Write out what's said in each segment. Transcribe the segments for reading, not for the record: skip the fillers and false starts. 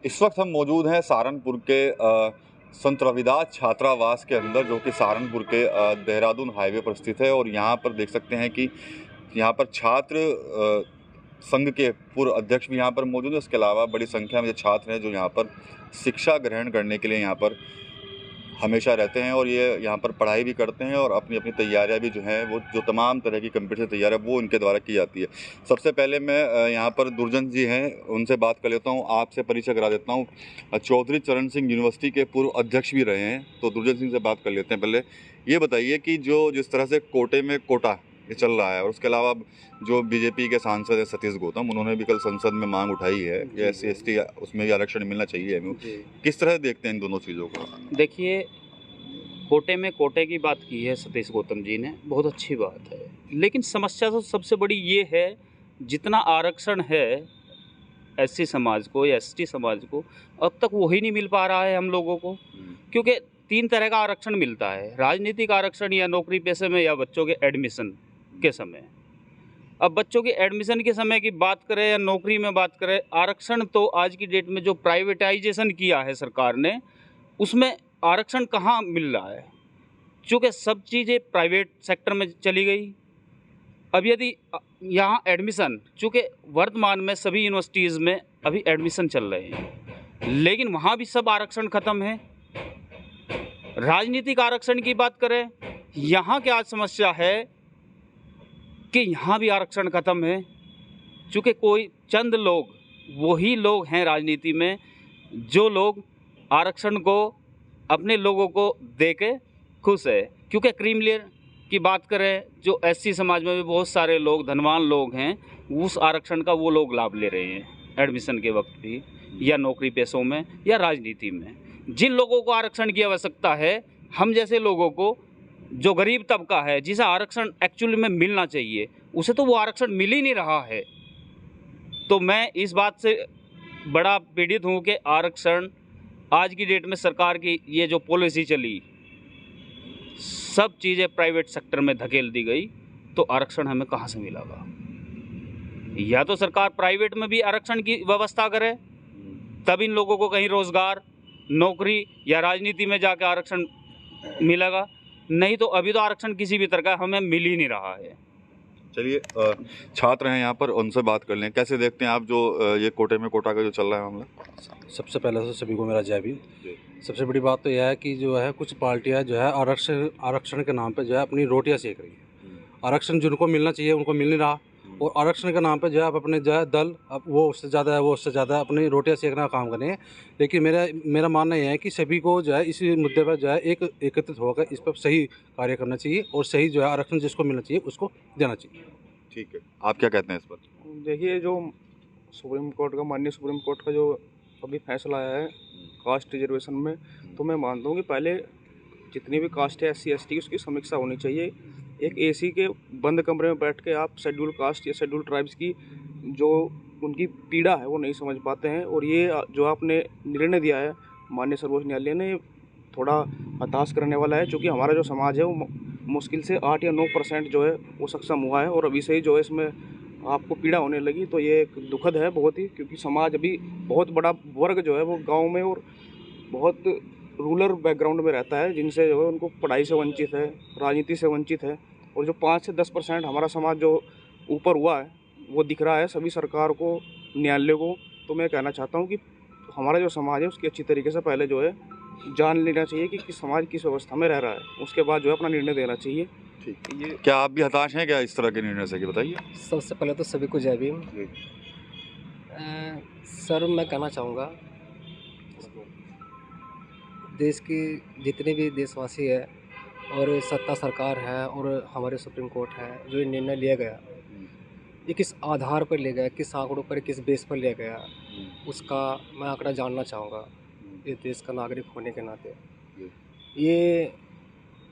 इस वक्त हम मौजूद हैं सहारनपुर के संत रविदास छात्रावास के अंदर, जो कि सहारनपुर के देहरादून हाईवे पर स्थित है। और यहाँ पर देख सकते हैं कि यहाँ पर छात्र संघ के पूर्व अध्यक्ष भी यहाँ पर मौजूद है। इसके अलावा बड़ी संख्या में छात्र हैं जो यहाँ पर शिक्षा ग्रहण करने के लिए यहाँ पर हमेशा रहते हैं, और ये यहाँ पर पढ़ाई भी करते हैं और अपनी अपनी तैयारियाँ भी जो हैं वो जो तमाम तरह की कंप्यूटर तैयारियाँ वो इनके द्वारा की जाती है। सबसे पहले मैं यहाँ पर दुर्जन जी हैं, उनसे बात कर लेता हूँ, आपसे परिचय करा देता हूँ। चौधरी चरण सिंह यूनिवर्सिटी के पूर्व अध्यक्ष भी रहे हैं, तो दुर्जन सिंह से बात कर लेते हैं। पहले ये बताइए कि जिस तरह से कोटे में कोटा ये चल रहा है, और उसके अलावा जो बीजेपी के सांसद हैं सतीश गौतम, उन्होंने भी कल संसद में मांग उठाई है कि SC/ST उसमें भी आरक्षण मिलना चाहिए। किस तरह देखते हैं इन दोनों चीज़ों को? देखिए, कोटे में कोटे की बात की है सतीश गौतम जी ने, बहुत अच्छी बात है, लेकिन समस्या तो सबसे बड़ी ये है, जितना आरक्षण है SC समाज को या ST समाज को, अब तक वही नहीं मिल पा रहा है हम लोगों को। क्योंकि 3 तरह का आरक्षण मिलता है, राजनीतिक आरक्षण या नौकरी पेशे में या बच्चों के एडमिशन के समय। अब बच्चों के एडमिशन के समय की बात करें या नौकरी में बात करें, आरक्षण तो आज की डेट में जो प्राइवेटाइजेशन किया है सरकार ने, उसमें आरक्षण कहाँ मिल रहा है, चूँकि सब चीज़ें प्राइवेट सेक्टर में चली गई। अब यदि यहाँ एडमिशन, चूँकि वर्तमान में सभी यूनिवर्सिटीज़ में अभी एडमिशन चल रहे हैं, लेकिन वहाँ भी सब आरक्षण ख़त्म है। राजनीतिक आरक्षण की बात करें, यहाँ क्या समस्या है कि यहाँ भी आरक्षण ख़त्म है, चूँकि कोई चंद लोग, वही लोग हैं राजनीति में जो लोग आरक्षण को अपने लोगों को दे के खुश है। क्योंकि क्रीम लेयर की बात करें, जो SC समाज में भी बहुत सारे लोग, धनवान लोग हैं, उस आरक्षण का वो लोग लाभ ले रहे हैं एडमिशन के वक्त भी, या नौकरी पेशों में या राजनीति में। जिन लोगों को आरक्षण की आवश्यकता है, हम जैसे लोगों को, जो गरीब तबका है, जिसे आरक्षण एक्चुअली में मिलना चाहिए, उसे तो वो आरक्षण मिल ही नहीं रहा है। तो मैं इस बात से बड़ा पीड़ित हूँ कि आरक्षण आज की डेट में सरकार की ये जो पॉलिसी चली, सब चीज़ें प्राइवेट सेक्टर में धकेल दी गई, तो आरक्षण हमें कहाँ से मिलेगा? या तो सरकार प्राइवेट में भी आरक्षण की व्यवस्था करे, तब इन लोगों को कहीं रोजगार, नौकरी या राजनीति में जाकर आरक्षण मिलेगा, नहीं तो अभी तो आरक्षण किसी भी तरह का हमें मिल ही नहीं रहा है। चलिए, छात्र हैं यहाँ पर, उनसे बात कर लें। कैसे देखते हैं आप जो ये कोटे में कोटा का जो चल रहा है मामला? सबसे पहले तो सभी को मेरा जय भीम। सबसे बड़ी बात तो यह है कि जो है कुछ पार्टियां जो है आरक्षण के नाम पे जो है अपनी रोटियां सेक रही है। आरक्षण जिनको मिलना चाहिए उनको मिल नहीं रहा, और आरक्षण के नाम पे जो है आप अपने जो है दल, अब वो उससे ज़्यादा है, वो उससे ज़्यादा अपनी रोटियां सेकने का काम करें। लेकिन मेरा मानना यह है कि सभी को जो है इसी मुद्दे पर जो है एकत्रित होकर इस पर सही कार्य करना चाहिए, और सही जो है आरक्षण जिसको मिलना चाहिए उसको देना चाहिए। ठीक है, आप क्या कहते हैं इस पर? देखिए, जो माननीय सुप्रीम कोर्ट का जो अभी फैसला आया है कास्ट रिजर्वेशन में, तो मैं मानता हूँ कि पहले जितनी भी कास्ट है SC/ST की, उसकी समीक्षा होनी चाहिए। एक AC के बंद कमरे में बैठ के आप शेड्यूल कास्ट या शेड्यूल ट्राइब्स की जो उनकी पीड़ा है वो नहीं समझ पाते हैं। और ये जो आपने निर्णय दिया है माननीय सर्वोच्च न्यायालय ने, थोड़ा हताश करने वाला है, क्योंकि हमारा जो समाज है वो मुश्किल से 8 या 9% जो है वो सक्षम हुआ है, और अभी से ही जो है इसमें आपको पीड़ा होने लगी, तो ये एक दुखद है बहुत ही। क्योंकि समाज अभी बहुत बड़ा वर्ग जो है वो गांव में और बहुत रूरल बैकग्राउंड में रहता है, जिनसे जो है उनको पढ़ाई से वंचित है, राजनीति से वंचित है। और जो 5 से 10% हमारा समाज जो ऊपर हुआ है वो दिख रहा है सभी सरकार को, न्यायालय को। तो मैं कहना चाहता हूँ कि हमारा जो समाज है उसकी अच्छी तरीके से पहले जो है जान लेना चाहिए कि समाज किस अवस्था में रह रहा है, उसके बाद जो है अपना निर्णय देना चाहिए। ठीक, ये क्या आप भी हताश हैं क्या इस तरह के निर्णय से? बताइए। सबसे पहले तो सभी को जय भीम। सर, मैं कहना चाहूँगा, देश की जितने भी देशवासी है और सत्ता सरकार है और हमारे सुप्रीम कोर्ट है, जो ये निर्णय लिया गया, ये किस आधार पर लिया गया, किस आंकड़ों पर, किस बेस पर लिया गया, उसका मैं आंकड़ा जानना चाहूँगा इस देश का नागरिक होने के नाते। ये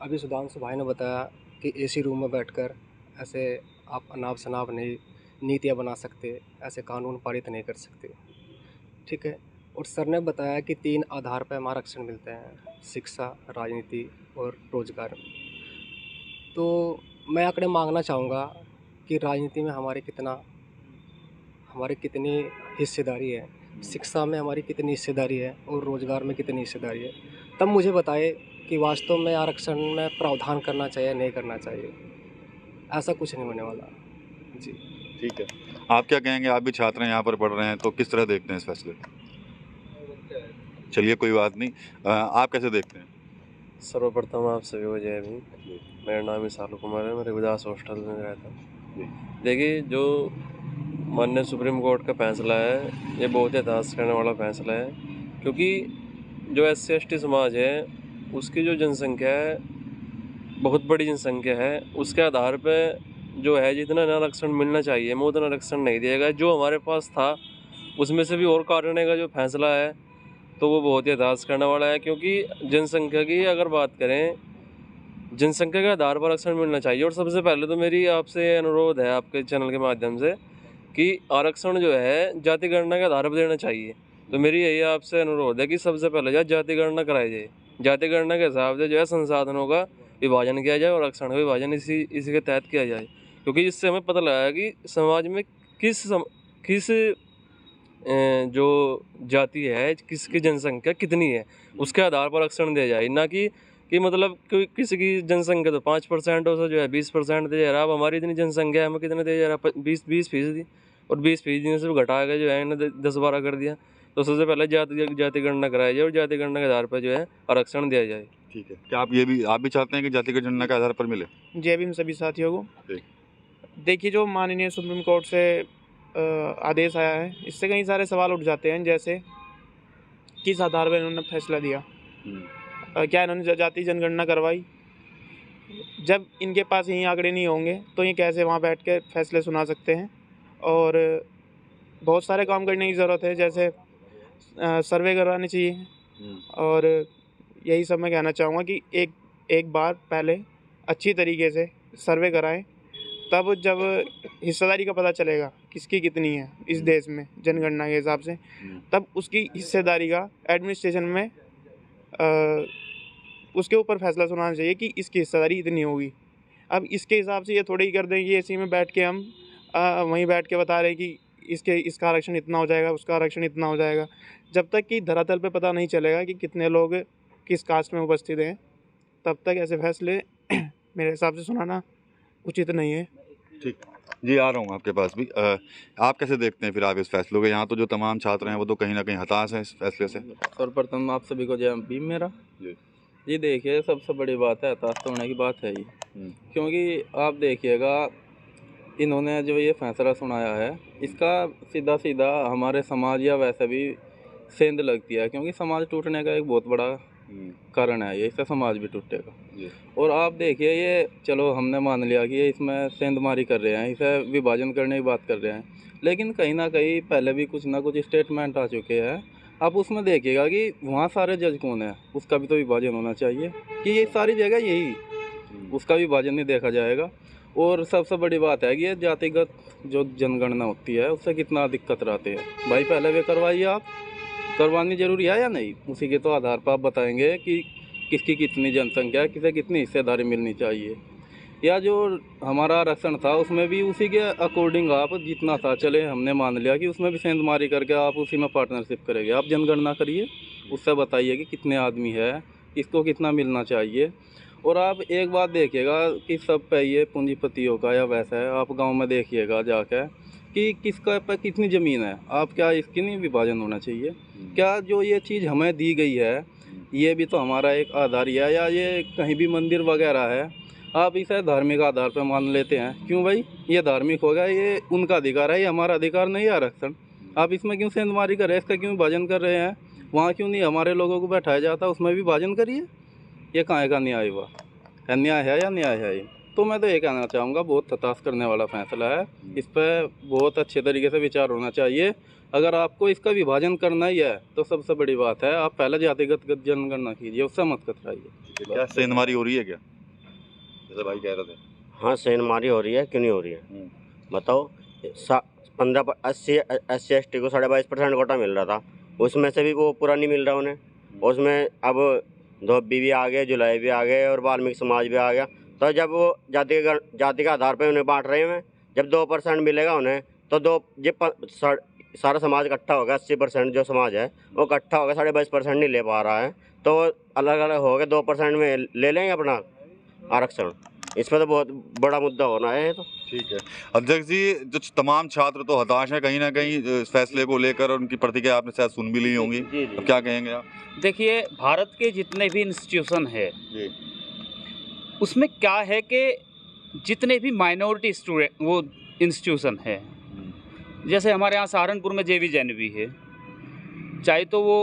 अभी सुधांशु भाई ने बताया कि AC रूम में बैठकर ऐसे आप अनाप शनाप नहीं नीतियाँ बना सकते, ऐसे कानून पारित नहीं कर सकते, ठीक है। और सर ने बताया कि 3 आधार पर हमारा आरक्षण मिलते हैं, शिक्षा, राजनीति और रोजगार। तो मैं आंकड़े मांगना चाहूँगा कि राजनीति में हमारी कितनी हिस्सेदारी है, शिक्षा में हमारी कितनी हिस्सेदारी है और रोज़गार में कितनी हिस्सेदारी है, तब मुझे बताए कि वास्तव में आरक्षण में प्रावधान करना चाहिए नहीं करना चाहिए। ऐसा कुछ नहीं होने वाला जी। ठीक है, आप क्या कहेंगे? आप भी छात्र हैं, यहाँ पर पढ़ रहे हैं, तो किस तरह देखते हैं इस फैसले को? चलिए कोई बात नहीं, आप कैसे देखते हैं? सर्वप्रथम आप सभी को जय भीम। मेरा नाम विशाल कुमार है, मैं रविदास हॉस्टल में रहता हूँ। देखिए, जो माननीय सुप्रीम कोर्ट का फैसला है, ये बहुत ही हताश करने वाला फैसला है, क्योंकि जो SC/ST समाज है उसकी जो जनसंख्या है, बहुत बड़ी जनसंख्या है, उसके आधार पे जो है जितना आरक्षण मिलना चाहिए वो उतना आरक्षण नहीं दिएगा। जो हमारे पास था उसमें से भी और काटने का जो फैसला है तो वो बहुत ही हताश करने वाला है, क्योंकि जनसंख्या की अगर बात करें, जनसंख्या के आधार पर आरक्षण मिलना चाहिए। और सबसे पहले तो मेरी आपसे अनुरोध है आपके चैनल के माध्यम से कि आरक्षण जो है जाति गणना के आधार पर देना चाहिए। तो मेरी यही आपसे अनुरोध है कि सबसे पहले जो जाति गणना कराई जाए, जाति गणना के हिसाब से जो है संसाधनों का विभाजन किया जाए और आरक्षण का विभाजन इसी के तहत किया जाए, क्योंकि इससे हमें पता लगा कि समाज में किस जो जाति है, किसकी जनसंख्या कितनी है, उसके आधार पर आरक्षण दिया जाए। ना कि मतलब किसी की जनसंख्या तो 5% हो, जो है 20% दिया जा रहा है। अब हमारी इतनी जनसंख्या है, हमें कितने दिया जा रहा है? 20% और 20% से घटा के जो है इन्होंने 10-12 कर दिया। तो सबसे पहले जाति गणना कराई जाए और जाति गणना के आधार पर जो है आरक्षण दिया जाए। ठीक है, क्या आप भी चाहते हैं कि जाति गणना के आधार पर मिले? जय भीम सभी साथियों को। देखिए, जो माननीय सुप्रीम कोर्ट से आदेश आया है, इससे कई सारे सवाल उठ जाते हैं, जैसे किस आधार पर इन्होंने फैसला दिया। क्या इन्होंने जाति जनगणना करवाई? जब इनके पास यही आंकड़े नहीं होंगे तो ये कैसे वहाँ बैठ के फैसले सुना सकते हैं? और बहुत सारे काम करने की ज़रूरत है, जैसे सर्वे करवाने चाहिए। और यही सब मैं कहना चाहूँगा कि एक बार पहले अच्छी तरीके से सर्वे कराएं, तब जब हिस्सेदारी का पता चलेगा किसकी कितनी है इस देश में जनगणना के हिसाब से, तब उसकी हिस्सेदारी का एडमिनिस्ट्रेशन में उसके ऊपर फैसला सुनाना चाहिए कि इसकी हिस्सेदारी इतनी होगी। अब इसके हिसाब से ये थोड़ी ही कर दें कि इसी में बैठ के हम वहीं बैठ के बता रहे हैं कि इसका आरक्षण इतना हो जाएगा, उसका आरक्षण इतना हो जाएगा। जब तक कि धरातल पे पता नहीं चलेगा कि कितने लोग किस कास्ट में उपस्थित हैं, तब तक ऐसे फैसले मेरे हिसाब से सुनाना उचित नहीं है। ठीक जी, आ रहा हूँ आपके पास भी। आप कैसे देखते हैं फिर आप इस फैसलों को? यहाँ तो जो तमाम छात्र हैं वो तो कहीं ना कहीं हताश हैं इस फैसले से। सर्वप्रथम आप सभी को जय भीम मेरा जी। देखिए, सबसे बड़ी बात है हताश होने की बात है ही, क्योंकि आप देखिएगा इन्होंने जो ये फैसला सुनाया है, इसका सीधा सीधा हमारे समाज या वैसे भी सेंध लगती है, क्योंकि समाज टूटने का एक बहुत बड़ा कारण है ये, इससे समाज भी टूटेगा। और आप देखिए, ये चलो हमने मान लिया कि ये इसमें सेंधमारी कर रहे हैं, इसे विभाजन करने की बात कर रहे हैं, लेकिन कहीं ना कहीं पहले भी कुछ ना कुछ स्टेटमेंट आ चुके हैं। आप उसमें देखिएगा कि वहाँ सारे जज कौन है, उसका भी तो विभाजन होना चाहिए कि ये सारी जगह यही, उसका विभाजन नहीं देखा जाएगा। और सबसे बड़ी बात है कि ये जातिगत जो जनगणना होती है उससे कितना दिक्कत रहती है। भाई पहले वे करवाइए, आप करवानी जरूरी है या नहीं? उसी के तो आधार पर आप बताएंगे कि किसकी कितनी जनसंख्या है, किसे कितनी हिस्सेदारी मिलनी चाहिए। या जो हमारा आरक्षण था उसमें भी उसी के अकॉर्डिंग आप जितना था, चले हमने मान लिया कि उसमें भी सेंधमारी करके आप उसी में पार्टनरशिप करेंगे। आप जनगणना करिए, उससे बताइए कि कितने आदमी है, किसको कितना मिलना चाहिए। और आप एक बात देखिएगा कि सब पे ये पूंजीपतियों का या वैसा है, आप गांव में देखिएगा जाकर कि किसका पे कितनी ज़मीन है, आप क्या इसकी नहीं विभाजन होना चाहिए? क्या जो ये चीज़ हमें दी गई है ये भी तो हमारा एक आधार ही है, या ये कहीं भी मंदिर वगैरह है आप इसे धार्मिक आधार पर मान लेते हैं। क्यों भाई, ये धार्मिक होगा, ये उनका अधिकार है, ये हमारा अधिकार नहीं है आरक्षण। आप इसमें क्यों सेंधमारी कर रहे हैं, इसका क्यों विभाजन कर रहे हैं? वहाँ क्यों नहीं हमारे लोगों को बैठाया जाता, उसमें भी विभाजन करिए। ये कहाँ का न्याय हुआ? अन्याय है या न्याय है ये? तो मैं तो ये कहना चाहूँगा, बहुत हताश करने वाला फैसला है, इस पर बहुत अच्छे तरीके से विचार होना चाहिए। अगर आपको इसका विभाजन करना ही है तो सबसे बड़ी बात है आप पहले जातिगत जनगणना कीजिए, उससे मत कतराइए। क्या सेंधमारी हो रही है क्या, जैसे भाई कह रहे थे? हाँ, सेंधमारी हो रही है, क्यों नहीं हो रही है बताओ। 80-SC/ST को 22.5% कोटा मिल रहा था, उसमें से भी वो पूरा नहीं मिल रहा उन्हें। उसमें अब धोबी भी आ गए, जुलाई भी आ गए और वाल्मीकि समाज भी आ गया। तो जब वो जाति के आधार पर उन्हें बांट रहे हैं, जब 2% मिलेगा उन्हें, तो सारा समाज इकट्ठा हो गया, 80% जो समाज है वो इकट्ठा हो गया, 22.5% नहीं ले पा रहा है, तो अलग अलग हो गए 2% में ले लेंगे अपना आरक्षण। इस पर तो बहुत बड़ा मुद्दा होना है। तो ठीक है अध्यक्ष जी, जो तमाम छात्र तो हताश हैं कहीं ना कहीं इस फैसले को लेकर, और उनकी प्रतिक्रिया आपने शायद सुन भी ली होंगी। अब क्या कहेंगे आप? देखिए, भारत के जितने भी इंस्टीट्यूशन है जी उसमें क्या है कि जितने भी माइनॉरिटी स्टूडेंट वो इंस्टीट्यूशन है, जैसे हमारे यहाँ सहारनपुर में JV जैन भी है, चाहे तो वो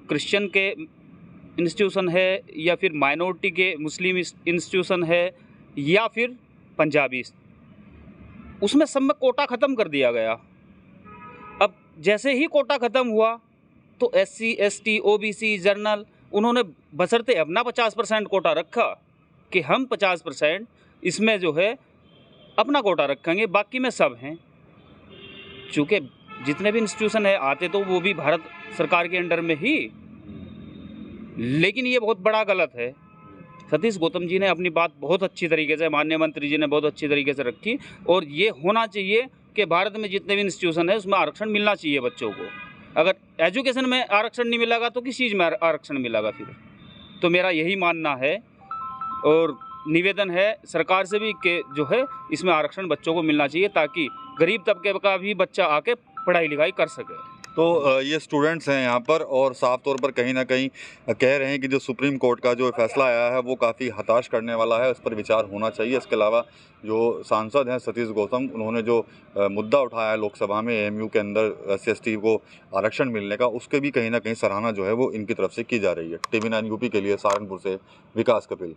क्रिश्चियन के इंस्टीट्यूशन है या फिर माइनॉरिटी के मुस्लिम इंस्टीट्यूशन है या फिर पंजाबी, उसमें सब में कोटा ख़त्म कर दिया गया। अब जैसे ही कोटा ख़त्म हुआ तो SC ST OBC जर्नल उन्होंने बशर्ते अपना 50% कोटा रखा कि हम 50% इसमें जो है अपना कोटा रखेंगे, बाकी में सब हैं। चूँकि जितने भी इंस्टीट्यूशन है आते तो वो भी भारत सरकार के अंडर में ही, लेकिन ये बहुत बड़ा गलत है। सतीश गौतम जी ने अपनी बात बहुत अच्छी तरीके से, माननीय मंत्री जी ने बहुत अच्छी तरीके से रखी, और ये होना चाहिए कि भारत में जितने भी इंस्टीट्यूशन है उसमें आरक्षण मिलना चाहिए बच्चों को। अगर एजुकेशन में आरक्षण नहीं मिलेगा तो किस चीज़ में आरक्षण मिलेगा फिर? तो मेरा यही मानना है और निवेदन है सरकार से भी कि जो है इसमें आरक्षण बच्चों को मिलना चाहिए, ताकि गरीब तबके का भी बच्चा आके पढ़ाई लिखाई कर सके। तो ये स्टूडेंट्स हैं यहाँ पर, और साफ तौर पर कहीं ना कहीं कह रहे हैं कि जो सुप्रीम कोर्ट का जो फैसला आया है वो काफ़ी हताश करने वाला है, उस पर विचार होना चाहिए। इसके अलावा जो सांसद हैं सतीश गौतम, उन्होंने जो मुद्दा उठाया है लोकसभा में AMU के अंदर SC ST को आरक्षण मिलने का, उसके भी कहीं ना कहीं सराहना जो है वो इनकी तरफ से की जा रही है। TV9 UP के लिए सहारनपुर से विकास कपिल।